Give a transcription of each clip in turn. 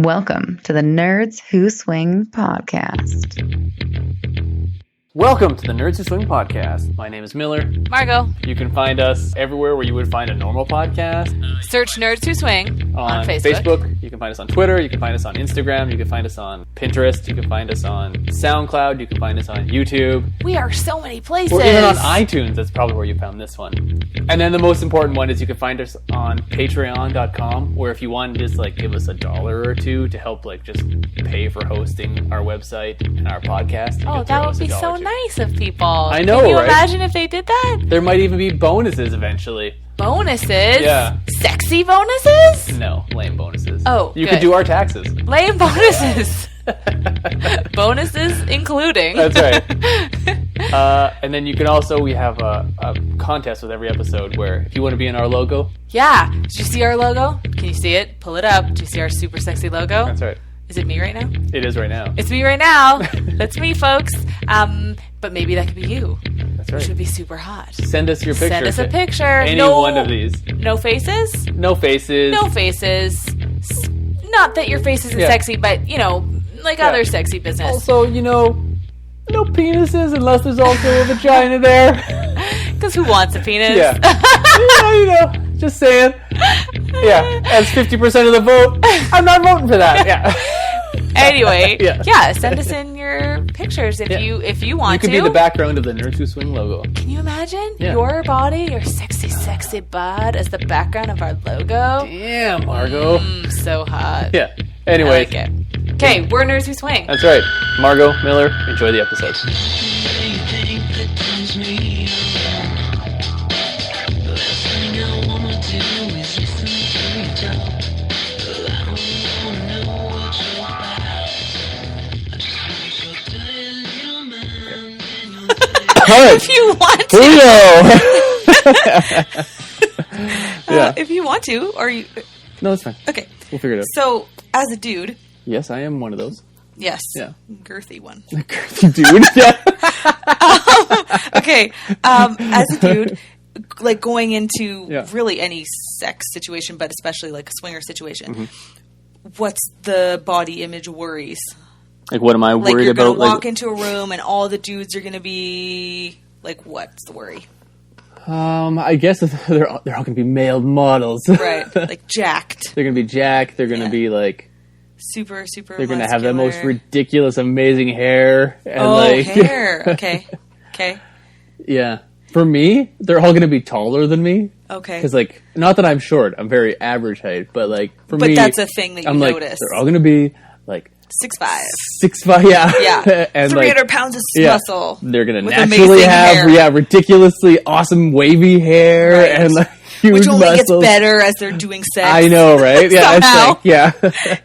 Welcome to the Nerds Who Swing podcast. Welcome to the Nerds Who Swing podcast. My name is Miller. Margot. You can find us everywhere where you would find a normal podcast. Search Nerds Who Swing on Facebook. You can find us on Twitter. You can find us on Instagram. You can find us on Pinterest. You can find us on SoundCloud. You can find us on YouTube. We are so many places. We're even on iTunes. That's probably where you found this one. And then the most important one is you can find us on Patreon.com, where if you want to just give us $1 or $2 to help just pay for hosting our website and our podcast. Oh, that would be so nice of people. I know, Can you right? imagine if they did that? There might even be bonuses eventually. Bonuses? Yeah. Sexy bonuses? No, lame bonuses. Oh, you good. could do our taxes. Lame bonuses. Bonuses including. That's right. And then you can also, we have a contest with every episode where if you want to be in our logo. Yeah. Did you see our logo? Can you see it? Pull it up. Do you see our super sexy logo? That's right. Is it me right now? It is right now. It's me right now. That's me, folks. But maybe that could be you. That's right. Which would be super hot. Send us your picture. Send us a picture. Any one of these. No faces? No faces. No faces. Not that your face isn't sexy, but, other sexy business. Also, no penises unless there's also a vagina there. Because who wants a penis? Yeah. Just saying. Yeah, that's 50% of the vote. I'm not voting for that. Yeah. Anyway, send us in your pictures if you want to. You could be the background of the Nerds Who Swing logo. Can you imagine your body, your sexy, sexy bod as the background of our logo? Damn, Margot. So hot. Yeah. Anyway. I like it. Okay, we're Nerds Who Swing. That's right. Margot, Miller, enjoy the episode. If you want to. If you want to, or you... No, it's fine. Okay. We'll figure it out. So, as a dude... Yes, I am one of those. Yes. Yeah. Girthy one. Girthy dude. Yeah. Okay. As a dude, going into really any sex situation, but especially a swinger situation, what's the body image worries? What am I worried you're about? You're going to walk into a room and all the dudes are going to be... what's the worry? I guess they're all going to be male models. Right. Jacked. They're going to be jacked. They're going to be super, super They're going to have the most ridiculous, amazing hair. And hair. Okay. Okay. Yeah. For me, they're all going to be taller than me. Okay. Because, not that I'm short. I'm very average height. But, for me... But that's a thing that you notice. They're all going to be, 6'5". 6'5", yeah. Yeah. And 300 pounds of muscle. They're going to naturally have, ridiculously awesome wavy hair and huge which only muscles. Gets better as they're doing sex. I know, right? Yeah, somehow. Yeah,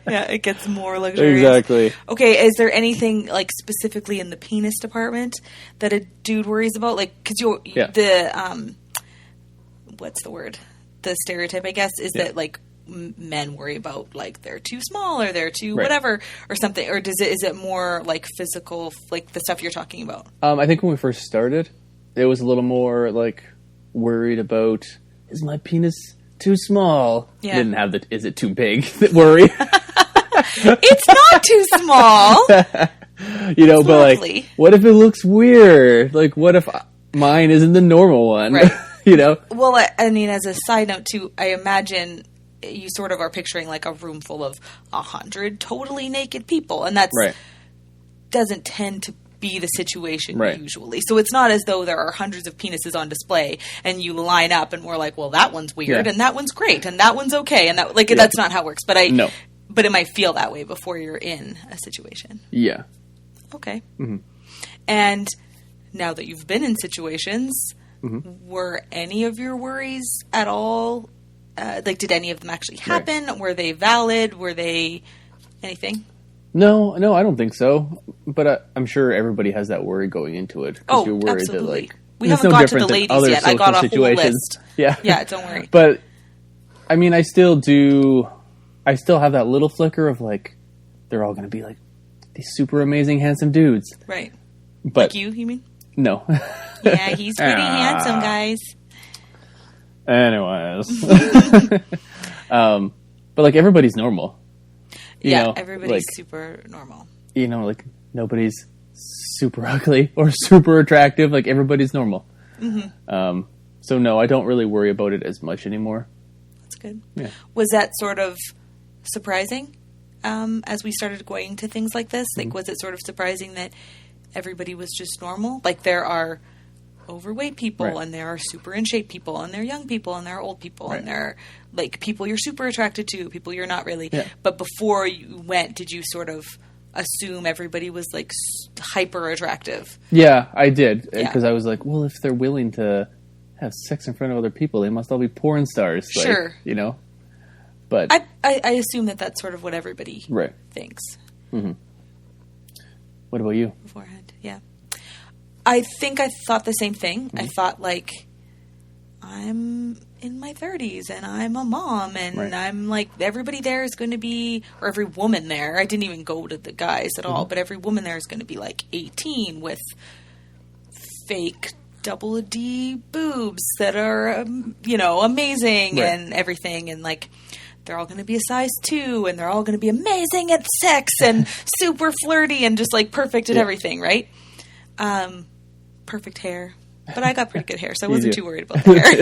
it gets more luxurious. Exactly. Okay, is there anything specifically in the penis department that a dude worries about? Because the what's the word? The stereotype, I guess, is that men worry about they're too small or they're too whatever or something, or is it more physical, the stuff you're talking about? I think when we first started, it was a little more worried about, is my penis too small? Yeah. Didn't have the is it too big worry. It's not too small. But lovely. What if it looks weird? What if mine isn't the normal one? Right. Well, as a side note too, I imagine you sort of are picturing a room full of 100 totally naked people, and that's doesn't tend to be the situation usually. So it's not as though there are hundreds of penises on display and you line up and we're well, that one's weird and that one's great and that one's okay and that that's not how it works. But but it might feel that way before you're in a situation. Yeah. Okay. Mm-hmm. And now that you've been in situations, were any of your worries at all? Did any of them actually happen? Right. Were they valid? Were they anything? No, I don't think so. But I'm sure everybody has that worry going into it. Oh, you're worried absolutely. That, we haven't got to the ladies yet. I got a whole list. Yeah, don't worry. But, I still have that little flicker of, they're all going to be, these super amazing, handsome dudes. Right. But you mean? No. Yeah, he's pretty handsome, guys. Anyways. But everybody's normal. You know, everybody's like, super normal. You know, like nobody's super ugly or super attractive. Like everybody's normal. Mm-hmm. So no, I don't really worry about it as much anymore. That's good. Yeah. Was that sort of surprising as we started going to things like this? Like, was it sort of surprising that everybody was just normal? Like, there are overweight people, and there are super in shape people, and there are young people, and there are old people, and there are like people you're super attracted to, people you're not really. Yeah. But before you went, did you sort of assume everybody was like hyper attractive? Yeah, I did, because I was like, well, if they're willing to have sex in front of other people, they must all be porn stars. Like, sure, you know. But I assume that that's sort of what everybody thinks. Mm-hmm. What about you? Beforehand, yeah. I think I thought the same thing. Mm-hmm. I thought, like, I'm in my 30s, and I'm a mom, and I'm, like, everybody there is going to be, or every woman there, I didn't even go to the guys at all, but every woman there is going to be, like, 18 with fake double D boobs that are, you know, amazing and everything, and, like, they're all going to be a size 2, and they're all going to be amazing at sex, and super flirty, and just, like, perfect at everything, right? Perfect hair. But I got pretty good hair, so I wasn't too worried about the hair.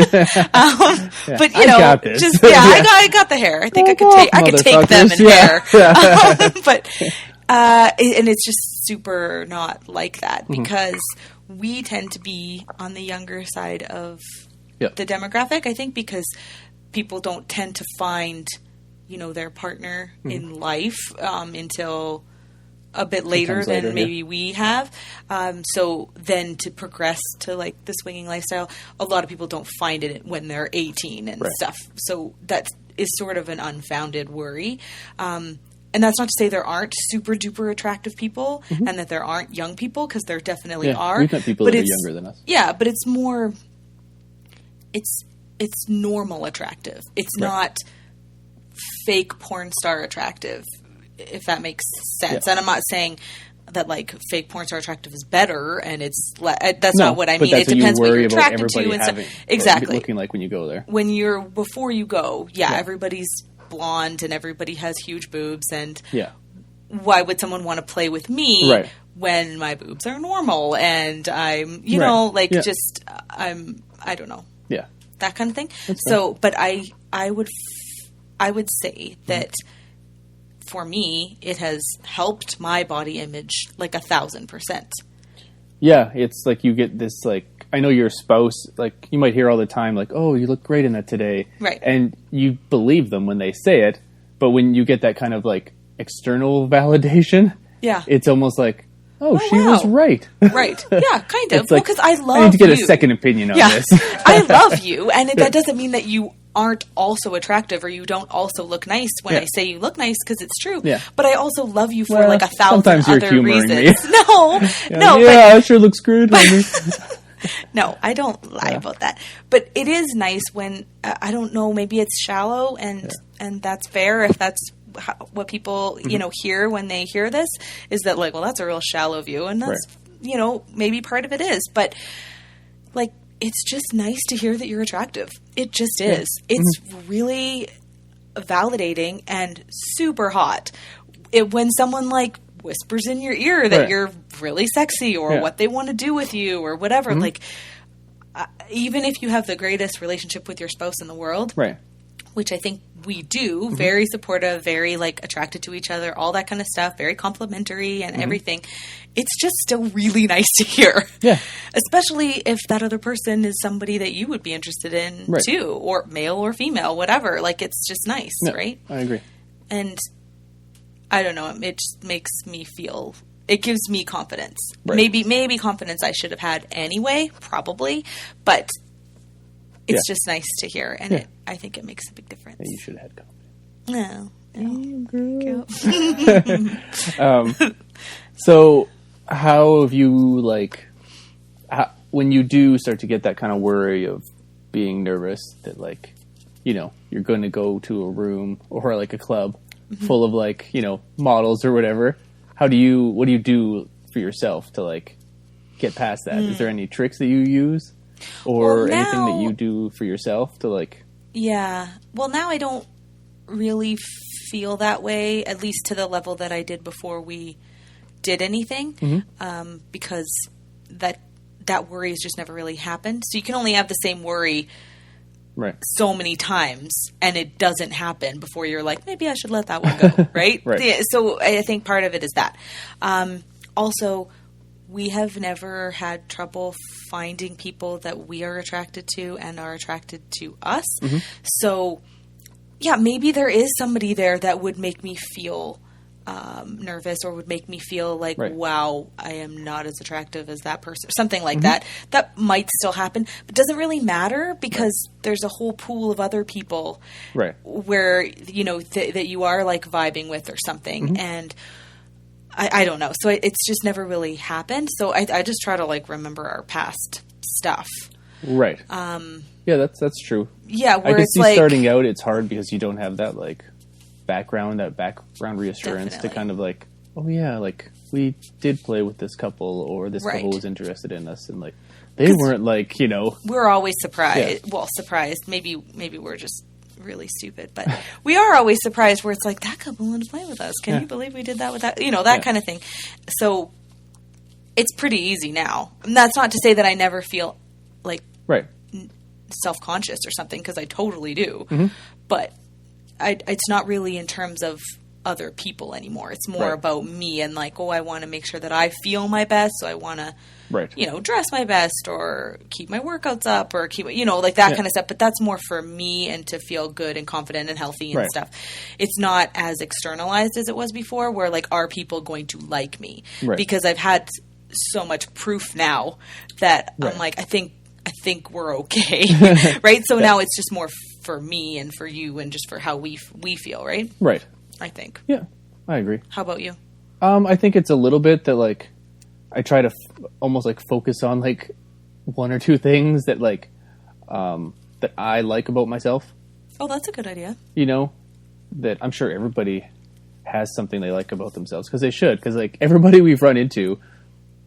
But, you know, I got the hair. I think I could take them in hair. But, and it's just super not like that, because we tend to be on the younger side of the demographic, I think, because people don't tend to find, you know, their partner in life until a bit later than maybe we have. So then to progress to like the swinging lifestyle, a lot of people don't find it when they're 18 and stuff. So that is sort of an unfounded worry. And that's not to say there aren't super duper attractive people and that there aren't young people, because there definitely are. We've met people that are younger than us. Yeah, but it's more, it's normal attractive. It's not fake porn star attractive, if that makes sense. And I'm not saying that like fake porn star attractive is better, and it's that's not what I mean. It depends what you're attracted to and stuff. Exactly. Looking like when you go there. Before you go, everybody's blonde and everybody has huge boobs, and why would someone want to play with me when my boobs are normal and I'm just I don't know. Yeah. That kind of thing. So, but I would say that for me, it has helped my body image like 1,000%. Yeah, it's like you get this, like, I know your spouse, like, you might hear all the time, like, oh, you look great in that today. Right. And you believe them when they say it, but when you get that kind of, like, external validation, it's almost like, oh, she was right. Right. Yeah, kind of. Well, because I love you. I need to get a second opinion on this. I love you, and that doesn't mean that you aren't also attractive or you don't also look nice when I say you look nice, because it's true. Yeah. But I also love you for like 1,000 other reasons. Me. No. It sure looks good on me. No, I don't lie about that. But it is nice when, I don't know, maybe it's shallow, and that's fair if that's what people, you know, hear when they hear this, is that like, well, that's a real shallow view, and that's, you know, maybe part of it is. But like, it's just nice to hear that you're attractive. It just is. It's really validating and super hot. When someone like whispers in your ear that you're really sexy, or what they want to do with you, or whatever. Like, even if you have the greatest relationship with your spouse in the world, which I think we do, very supportive, very like attracted to each other, all that kind of stuff, very complimentary and everything, it's just still really nice to hear. Yeah. Especially if that other person is somebody that you would be interested in too, or male or female, whatever. Like, it's just nice, right? I agree. And I don't know, it just makes me feel, it gives me confidence. Maybe confidence I should have had anyway, probably, but it's just nice to hear, and I think it makes a big difference. Yeah, you should have had confidence. No. So how have you, like, when you do start to get that kind of worry of being nervous that, like, you know, you're going to go to a room or like a club full of, like, you know, models or whatever, what do you do for yourself to, like, get past that? Is there any tricks that you use? Or anything that you do for yourself to, like... Yeah. Well, now I don't really feel that way, at least to the level that I did before we did anything, because that worry has just never really happened. So you can only have the same worry so many times, and it doesn't happen before you're like, maybe I should let that one go, right? Yeah, so I think part of it is that. Also, we have never had trouble finding people that we are attracted to and are attracted to us. So, yeah, maybe there is somebody there that would make me feel nervous, or would make me feel like, wow, I am not as attractive as that person, or something like that. That might still happen, but doesn't really matter, because there's a whole pool of other people where, you know, that you are like vibing with or something. And I don't know. So it's just never really happened. So I just try to like remember our past stuff. Right. Yeah, that's true. Yeah. Where I can it's see like, starting out, it's hard because you don't have that like background reassurance to kind of like, oh yeah, like we did play with this couple, or this couple was interested in us, and like they weren't like, you know, we're always surprised. Yeah. Well, surprised. Maybe we're just really stupid, but we are always surprised where it's like, that couple wanted to play with us. Can you believe we did that with that? You know, that kind of thing. So it's pretty easy now. And that's not to say that I never feel like self-conscious or something, because I totally do. But it's not really in terms of other people anymore. It's more about me, and like, oh, I want to make sure that I feel my best. So I want to, you know, dress my best, or keep my workouts up, or keep, you know, like that kind of stuff. But that's more for me, and to feel good and confident and healthy and stuff. It's not as externalized as it was before, where like, are people going to like me? Because I've had so much proof now that I'm like, I think we're okay. Right. So now it's just more for me and for you, and just for how we feel. Right. I think. Yeah, I agree. How about you? I think it's a little bit that like, I try to almost like focus on like one or two things that like, that I like about myself. Oh, that's a good idea. You know, that I'm sure everybody has something they like about themselves, because they should, because like everybody we've run into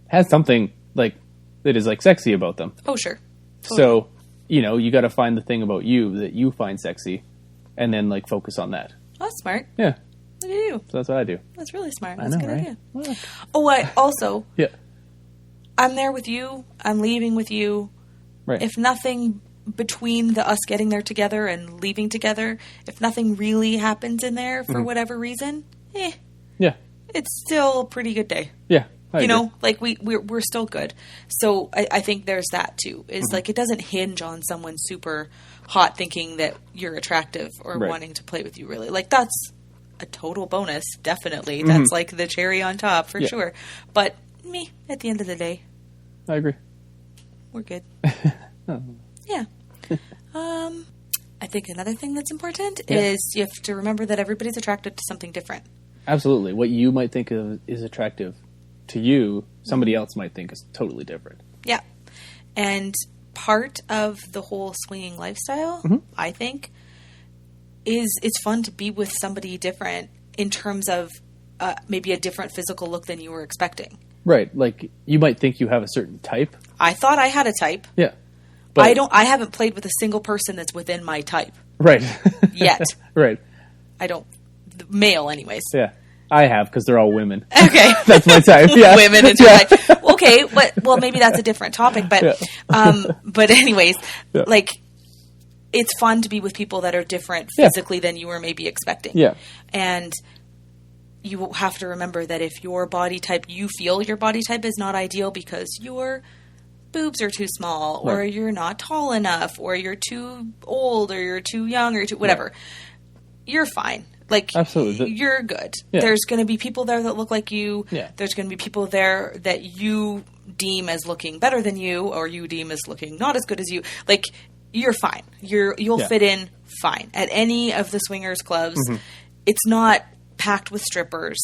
has something like that is like sexy about them. Oh, sure. Totally. So, you know, you got to find the thing about you that you find sexy, and then like focus on that. Oh, that's smart. Yeah. Look at you. So that's what I do. That's really smart. That's a good idea. Well, oh, I also. Yeah. I'm there with you. I'm leaving with you. If nothing between us getting there together and leaving together, if nothing really happens in there for whatever reason, yeah, it's still a pretty good day. Yeah. You know, like we're still good. So I think there's that too. Is like, it doesn't hinge on someone super hot thinking that you're attractive or wanting to play with you, really. Like, that's a total bonus, definitely. That's like the cherry on top for sure. But me, at the end of the day, I agree. We're good. Yeah. I think another thing that's important is you have to remember that everybody's attracted to something different. Absolutely. What you might think of is attractive to you, somebody else might think is totally different. Yeah. And part of the whole swinging lifestyle, I think, is it's fun to be with somebody different in terms of maybe a different physical look than you were expecting. Right. Like, you might think you have a certain type. I thought I had a type. Yeah. But I haven't played with a single person that's within my type. Right. Yet. Right. I don't. Male, anyways. Yeah. I have, because they're all women. Okay. That's my type. Yeah. Women and your type. Okay, well, maybe that's a different topic, but but anyways, like, it's fun to be with people that are different physically than you were maybe expecting. Yeah. And you have to remember that if your body type, you feel your body type is not ideal because your boobs are too small, or you're not tall enough, or you're too old, or you're too young, or you're too whatever, you're fine. Like, absolutely, you're good. Yeah. There's going to be people there that look like you. Yeah. There's going to be people there that you deem as looking better than you, or you deem as looking not as good as you. Like, you're fine. You'll fit in fine at any of the swingers clubs. It's not packed with strippers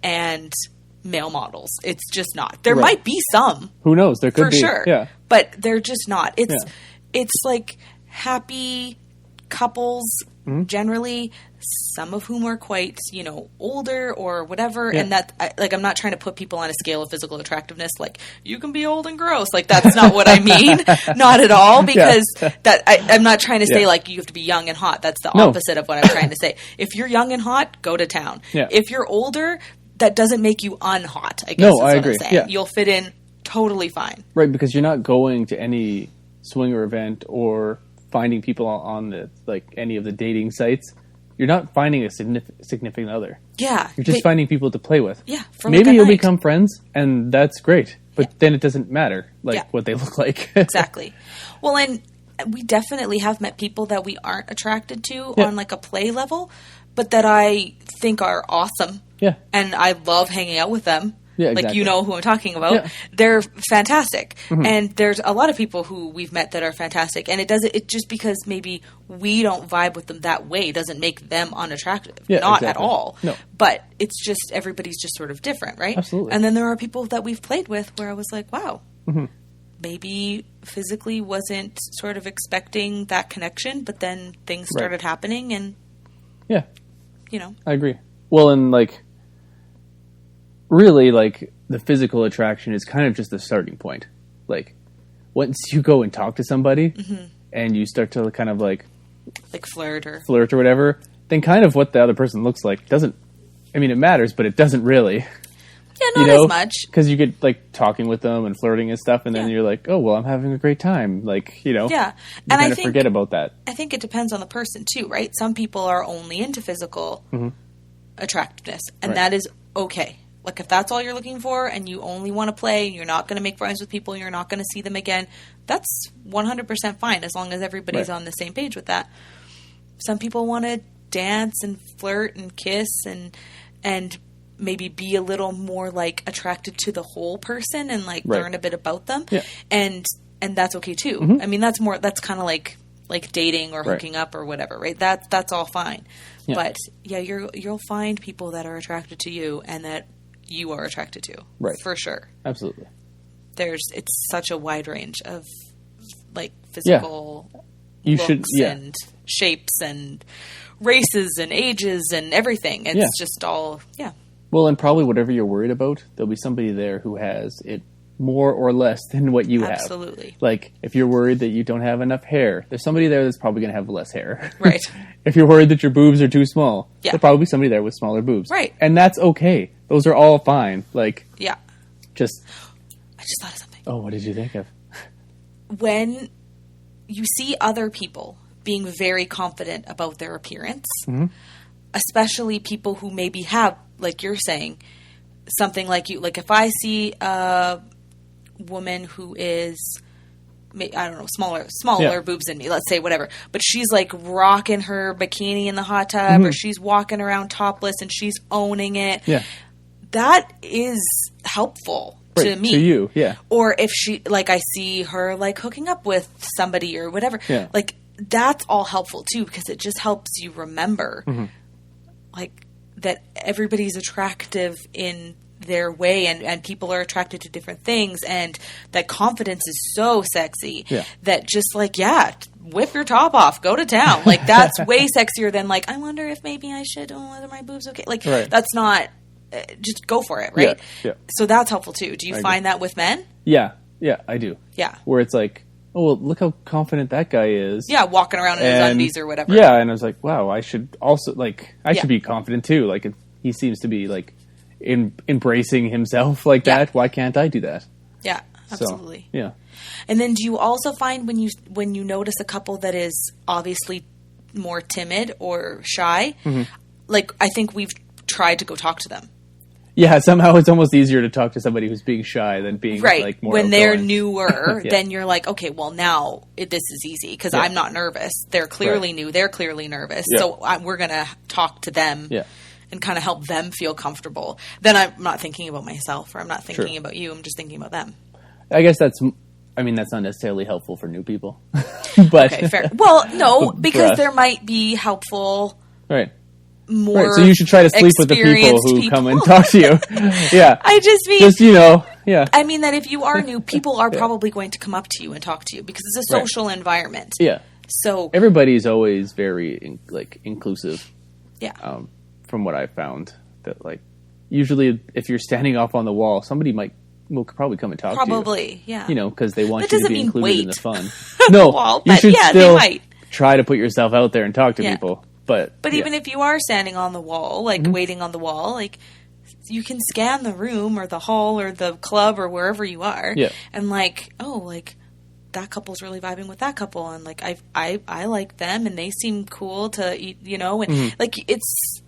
and male models. It's just not. There might be some. Who knows? There could be. For sure. Yeah. But they're just not. It's like happy, couples generally, some of whom are quite, older or whatever. Yeah. And that, I'm not trying to put people on a scale of physical attractiveness. Like, you can be old and gross. Like, that's not what I mean. Not at all. Because I'm not trying to say, like, you have to be young and hot. That's the opposite of what I'm trying to say. If you're young and hot, go to town. Yeah. If you're older, that doesn't make you unhot, I guess is what I'm saying. Yeah. You'll fit in totally fine. Right, because you're not going to any swinger event or finding people on any of the dating sites. You're not finding a significant other. Yeah. You're just finding people to play with. Yeah. Maybe you'll become friends, and that's great. But then it doesn't matter, what they look like. Exactly. Well, and we definitely have met people that we aren't attracted to on, a play level, but that I think are awesome. Yeah. And I love hanging out with them. Yeah, exactly. You know who I'm talking about. Yeah. They're fantastic. Mm-hmm. And there's a lot of people who we've met that are fantastic. And it just because maybe we don't vibe with them that way doesn't make them unattractive. Yeah, not at all. No. But it's just, everybody's just sort of different, right? Absolutely. And then there are people that we've played with where I was like, wow, maybe physically wasn't sort of expecting that connection, but then things started happening and, I agree. Well, and really, the physical attraction is kind of just the starting point. Once you go and talk to somebody and you start to kind of flirt or whatever, then kind of what the other person looks like doesn't, it matters, but it doesn't really. Yeah, not as much. Because you get talking with them and flirting and stuff, and then you're like, oh, well, I'm having a great time. Yeah. And I think, forget about that. I think it depends on the person, too, right? Some people are only into physical attractiveness, and that is okay. If that's all you're looking for and you only want to play, you're not going to make friends with people, you're not going to see them again, that's 100% fine as long as everybody's on the same page with that. Some people want to dance and flirt and kiss and maybe be a little more attracted to the whole person and learn a bit about them. Yeah. And that's okay too. Mm-hmm. That's kind of like dating or hooking up or whatever, right? That's all fine. Yeah. But you'll find people that are attracted to you and that you are attracted to. Right. For sure. Absolutely. It's such a wide range of physical looks and shapes and races and ages and everything. It's just all, Well, and probably whatever you're worried about, there'll be somebody there who has it more or less than what you have. Absolutely. If you're worried that you don't have enough hair, there's somebody there that's probably going to have less hair. Right. If you're worried that your boobs are too small, there'll probably be somebody there with smaller boobs. Right. And that's okay. Those are all fine. Yeah. I just thought of something. Oh, what did you think of? When you see other people being very confident about their appearance, especially people who maybe have, like you're saying, something like you. If I see a woman who is, I don't know, smaller boobs than me, let's say, whatever, but she's rocking her bikini in the hot tub or she's walking around topless and she's owning it. Yeah. That is helpful to me. To you, yeah. Or if I see her hooking up with somebody or whatever, that's all helpful too, because it just helps you remember that everybody's attractive in their way and people are attracted to different things, and that confidence is so sexy that just whip your top off, go to town. That's way sexier than I wonder if maybe I should, are my boobs okay? That's not, just go for it, right? Yeah. So that's helpful too. Do you find that with men? Yeah, I do. Yeah. Where it's oh, well, look how confident that guy is. Yeah, walking around in his undies or whatever. Yeah, and I was wow, I should also, should be confident too. He seems to be, embracing himself that. Why can't I do that? Yeah, absolutely. So, yeah. And then do you also find when you notice a couple that is obviously more timid or shy, I think we've tried to go talk to them. Yeah, somehow it's almost easier to talk to somebody who's being shy than being more when outgoing. They're newer, then you're okay, well, now this is easy because I'm not nervous. They're clearly new. They're clearly nervous. Yeah. So we're going to talk to them and kind of help them feel comfortable. Then I'm not thinking about myself or I'm not thinking about you. I'm just thinking about them. I guess that's not necessarily helpful for new people. But okay, fair. Well, no, because there might be helpful... Right. More so you should try to sleep with the people who come and talk to you. Yeah. I just mean... I mean that if you are new, people are probably going to come up to you and talk to you because it's a social environment. Yeah. So everybody's always very inclusive. Yeah. From what I found, that like usually if you're standing off on the wall, somebody will probably come and talk to you. Probably, yeah. You know, because they want you to be included in the fun. No, wall, you should still try to put yourself out there and talk to people. But even if you are standing on the wall, like waiting on the wall, like you can scan the room or the hall or the club or wherever you are, and like, oh, like that couple's really vibing with that couple, and like I like them, and they seem cool to eat, you know, and like it's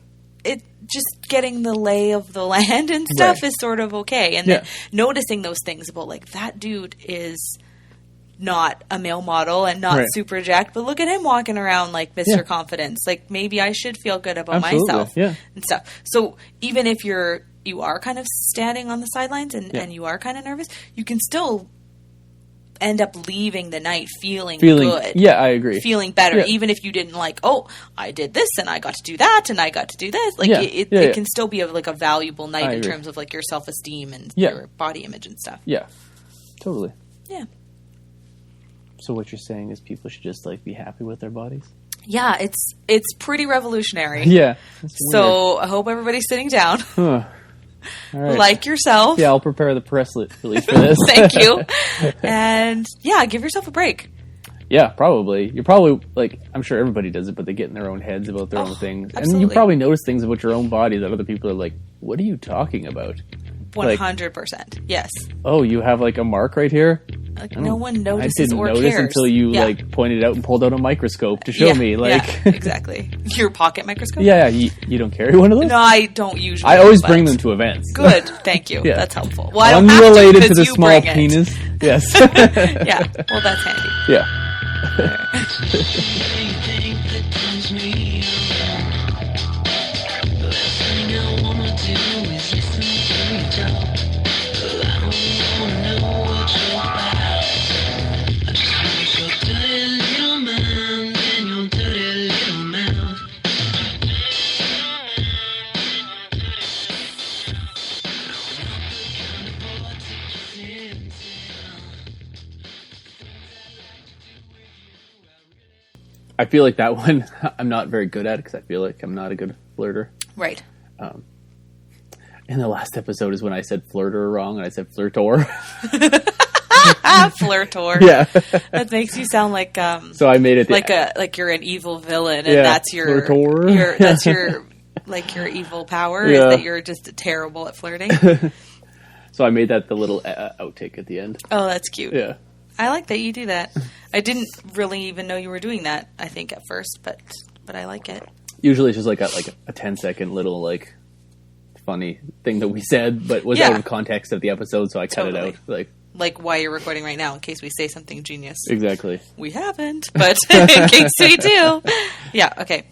just getting the lay of the land and stuff is sort of okay, and then noticing those things about like that dude is not a male model and not super jacked, but look at him walking around like Mr. Confidence. Like maybe I should feel good about myself and stuff. So even if you are kind of standing on the sidelines and you are kind of nervous, you can still end up leaving the night feeling good. Yeah, I agree. Feeling better, even if you didn't like, oh, I did this and I got to do that and I got to do this. Like it can still be like a valuable night in terms of like your self-esteem and your body image and stuff. Yeah, totally. Yeah. So what you're saying is people should just like be happy with their bodies? Yeah, it's pretty revolutionary. Yeah. So I hope everybody's sitting down. Huh. All right. Like yourself. Yeah, I'll prepare the press release for this. Thank you. And give yourself a break. Yeah, probably. You're probably like, I'm sure everybody does it, but they get in their own heads about their own things. Absolutely. And you probably notice things about your own body that other people are like, what are you talking about? 100%. Yes. Oh, you have like a mark right here? Like no one notices or cares. I didn't notice until you like pointed out and pulled out a microscope to show me. Like exactly. Your pocket microscope? Yeah, you don't carry one of those? No, I don't usually. I always bring them to events. Good, thank you. That's helpful. Well, I don't unrelated have to the small penis. Yes. Yeah. Well, that's handy. Yeah. I feel like that one I'm not very good at because I feel like I'm not a good flirter. Right. In the last episode is when I said flirter wrong and I said flirtor. Flirtor. Yeah. That makes you sound like so I made it like you're an evil villain and that's your flirtor. That's your like your evil power is that you're just terrible at flirting. So I made that the little outtake at the end. Oh, that's cute. Yeah. I like that you do that. I didn't really even know you were doing that, I think, at first, but I like it. Usually it's just like a 10-second little, like, funny thing that we said, but was out of context of the episode, so I cut it out. Like why you're recording right now, in case we say something genius. Exactly. We haven't, but in case we do. Yeah, okay.